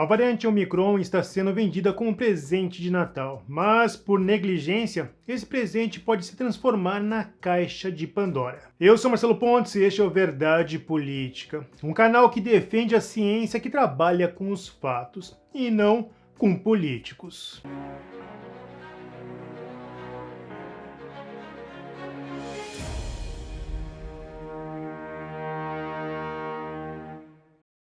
A variante Omicron está sendo vendida como presente de Natal, mas por negligência, esse presente pode se transformar na caixa de Pandora. Eu sou Marcelo Pontes e este é o Verdade Política, um canal que defende a ciência que trabalha com os fatos e não com políticos.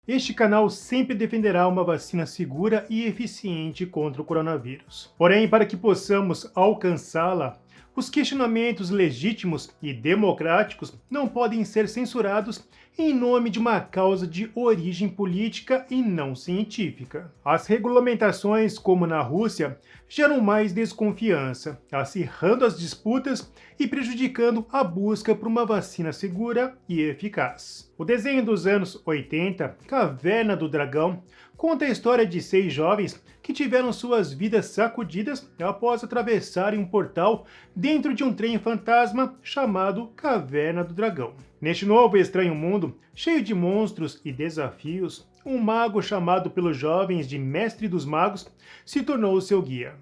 Este canal sempre defenderá uma vacina segura e eficiente contra o coronavírus. Porém, para que possamos alcançá-la, os questionamentos legítimos e democráticos não podem ser censurados em nome de uma causa de origem política e não científica. As regulamentações, como na Rússia, geram mais desconfiança, acirrando as disputas e prejudicando a busca por uma vacina segura e eficaz. O desenho dos anos 80, Caverna do Dragão, conta a história de 6 jovens que tiveram suas vidas sacudidas após atravessarem um portal dentro de um trem fantasma chamado Caverna do Dragão. Neste novo e estranho mundo, cheio de monstros e desafios, um mago chamado pelos jovens de Mestre dos Magos se tornou seu guia.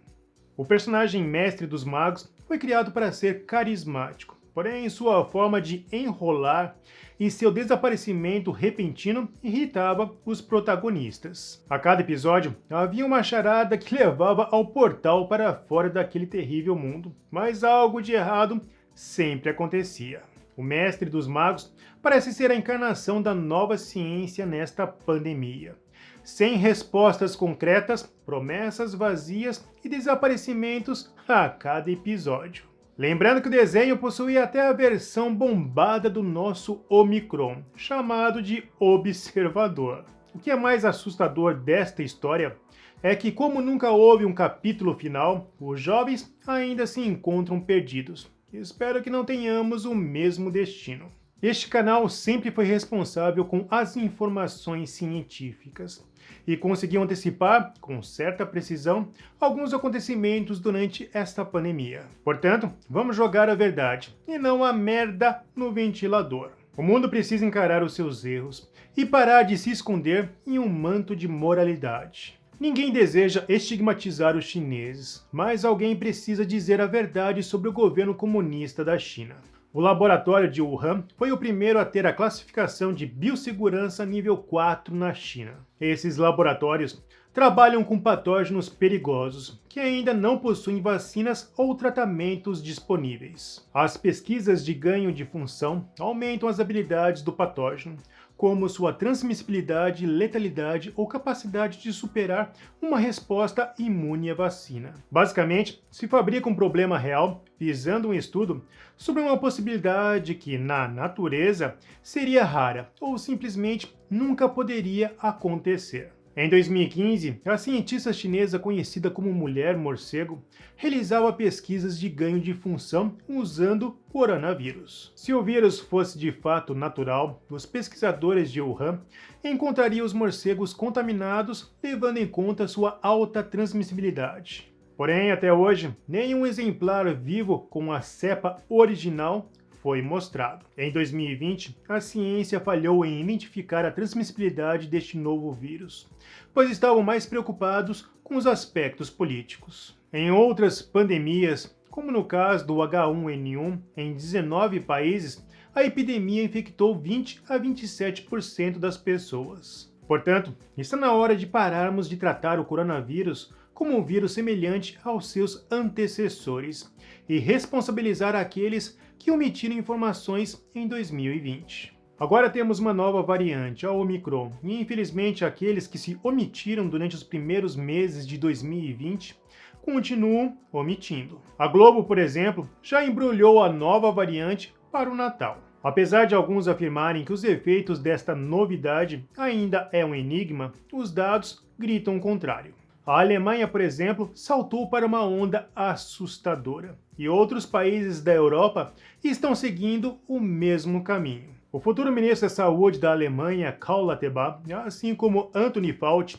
O personagem Mestre dos Magos foi criado para ser carismático, porém sua forma de enrolar e seu desaparecimento repentino irritava os protagonistas. A cada episódio, havia uma charada que levava ao portal para fora daquele terrível mundo, mas algo de errado sempre acontecia. O Mestre dos Magos parece ser a encarnação da nova ciência nesta pandemia. Sem respostas concretas, promessas vazias e desaparecimentos a cada episódio. Lembrando que o desenho possuía até a versão bombada do nosso Omicron, chamado de Observador. O que é mais assustador desta história é que, como nunca houve um capítulo final, os jovens ainda se encontram perdidos. Espero que não tenhamos o mesmo destino. Este canal sempre foi responsável com as informações científicas e conseguiu antecipar, com certa precisão, alguns acontecimentos durante esta pandemia. Portanto, vamos jogar a verdade e não a merda no ventilador. O mundo precisa encarar os seus erros e parar de se esconder em um manto de moralidade. Ninguém deseja estigmatizar os chineses, mas alguém precisa dizer a verdade sobre o governo comunista da China. O laboratório de Wuhan foi o primeiro a ter a classificação de biossegurança nível 4 na China. Esses laboratórios trabalham com patógenos perigosos, que ainda não possuem vacinas ou tratamentos disponíveis. As pesquisas de ganho de função aumentam as habilidades do patógeno, como sua transmissibilidade, letalidade ou capacidade de superar uma resposta imune à vacina. Basicamente, se fabrica um problema real, visando um estudo sobre uma possibilidade que, na natureza, seria rara ou simplesmente nunca poderia acontecer. Em 2015, a cientista chinesa conhecida como Mulher Morcego realizava pesquisas de ganho de função usando coronavírus. Se o vírus fosse de fato natural, os pesquisadores de Wuhan encontrariam os morcegos contaminados, levando em conta sua alta transmissibilidade. Porém, até hoje, nenhum exemplar vivo com a cepa original foi mostrado. Em 2020, a ciência falhou em identificar a transmissibilidade deste novo vírus, pois estavam mais preocupados com os aspectos políticos. Em outras pandemias, como no caso do H1N1, em 19 países, a epidemia infectou 20 a 27% das pessoas. Portanto, está na hora de pararmos de tratar o coronavírus como um vírus semelhante aos seus antecessores e responsabilizar aqueles que omitiram informações em 2020. Agora temos uma nova variante, a Omicron, e infelizmente aqueles que se omitiram durante os primeiros meses de 2020 continuam omitindo. A Globo, por exemplo, já embrulhou a nova variante para o Natal. Apesar de alguns afirmarem que os efeitos desta novidade ainda é um enigma, os dados gritam o contrário. A Alemanha, por exemplo, saltou para uma onda assustadora, e outros países da Europa estão seguindo o mesmo caminho. O futuro ministro da Saúde da Alemanha, Karl Lauterbach, assim como Anthony Fauci,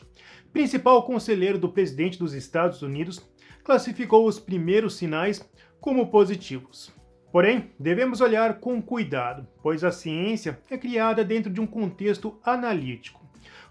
principal conselheiro do presidente dos Estados Unidos, classificou os primeiros sinais como positivos. Porém, devemos olhar com cuidado, pois a ciência é criada dentro de um contexto analítico.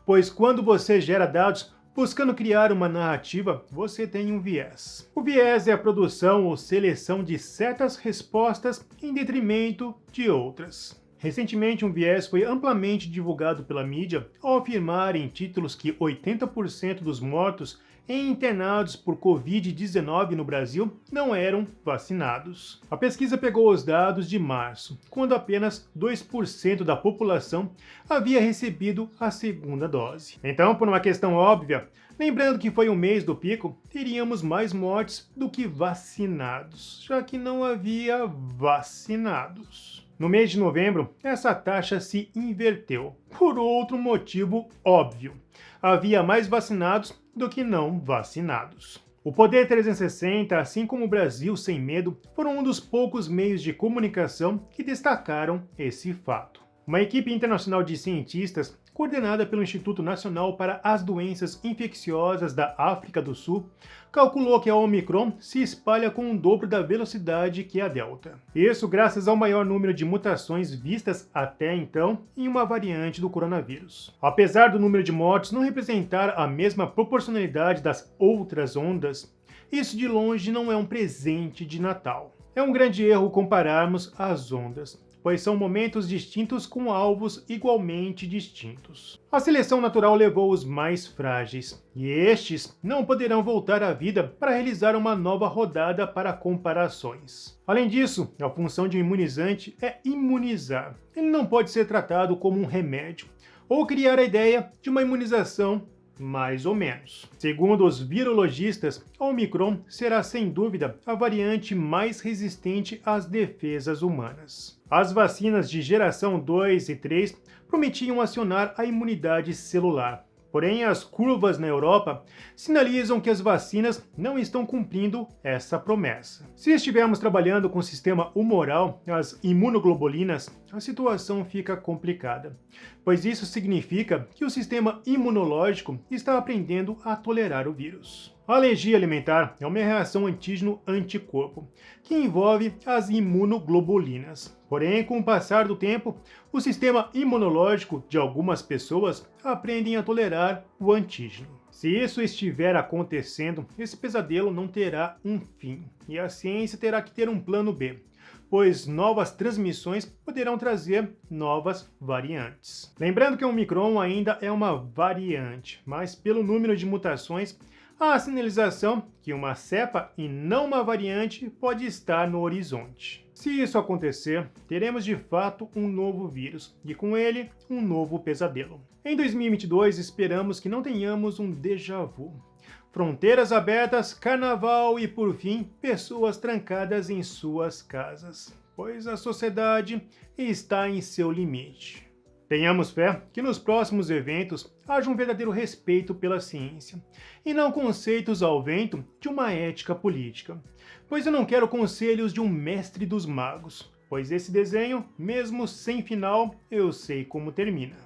Pois quando você gera dados Buscando criar uma narrativa, você tem um viés. O viés é a produção ou seleção de certas respostas em detrimento de outras. Recentemente, um viés foi amplamente divulgado pela mídia ao afirmar em títulos que 80% dos mortos e internados por Covid-19 no Brasil não eram vacinados. A pesquisa pegou os dados de março, quando apenas 2% da população havia recebido a segunda dose. Então, por uma questão óbvia, lembrando que foi o mês do pico, teríamos mais mortes do que vacinados, já que não havia vacinados. No mês de novembro, essa taxa se inverteu, por outro motivo óbvio. Havia mais vacinados do que não vacinados. O Poder 360, assim como o Brasil Sem Medo, foram um dos poucos meios de comunicação que destacaram esse fato. Uma equipe internacional de cientistas, coordenada pelo Instituto Nacional para as Doenças Infecciosas da África do Sul, calculou que a Omicron se espalha com o dobro da velocidade que a Delta. Isso graças ao maior número de mutações vistas até então em uma variante do coronavírus. Apesar do número de mortes não representar a mesma proporcionalidade das outras ondas, isso de longe não é um presente de Natal. É um grande erro compararmos as ondas, pois são momentos distintos com alvos igualmente distintos. A seleção natural levou os mais frágeis, e estes não poderão voltar à vida para realizar uma nova rodada para comparações. Além disso, a função de um imunizante é imunizar. Ele não pode ser tratado como um remédio, ou criar a ideia de uma imunização mais ou menos. Segundo os virologistas, a Omicron será sem dúvida a variante mais resistente às defesas humanas. As vacinas de geração 2 e 3 prometiam acionar a imunidade celular. Porém, as curvas na Europa sinalizam que as vacinas não estão cumprindo essa promessa. Se estivermos trabalhando com o sistema humoral, as imunoglobulinas, a situação fica complicada, pois isso significa que o sistema imunológico está aprendendo a tolerar o vírus. A alergia alimentar é uma reação antígeno-anticorpo, que envolve as imunoglobulinas. Porém, com o passar do tempo, o sistema imunológico de algumas pessoas aprendem a tolerar o antígeno. Se isso estiver acontecendo, esse pesadelo não terá um fim, e a ciência terá que ter um plano B, pois novas transmissões poderão trazer novas variantes. Lembrando que o Omicron ainda é uma variante, mas pelo número de mutações, há a sinalização que uma cepa e não uma variante pode estar no horizonte. Se isso acontecer, teremos de fato um novo vírus e com ele um novo pesadelo. Em 2022 esperamos que não tenhamos um déjà vu. Fronteiras abertas, carnaval e, por fim, pessoas trancadas em suas casas, pois a sociedade está em seu limite. Tenhamos fé que nos próximos eventos haja um verdadeiro respeito pela ciência, e não conceitos ao vento de uma ética política, pois eu não quero conselhos de um mestre dos magos, pois esse desenho, mesmo sem final, eu sei como termina.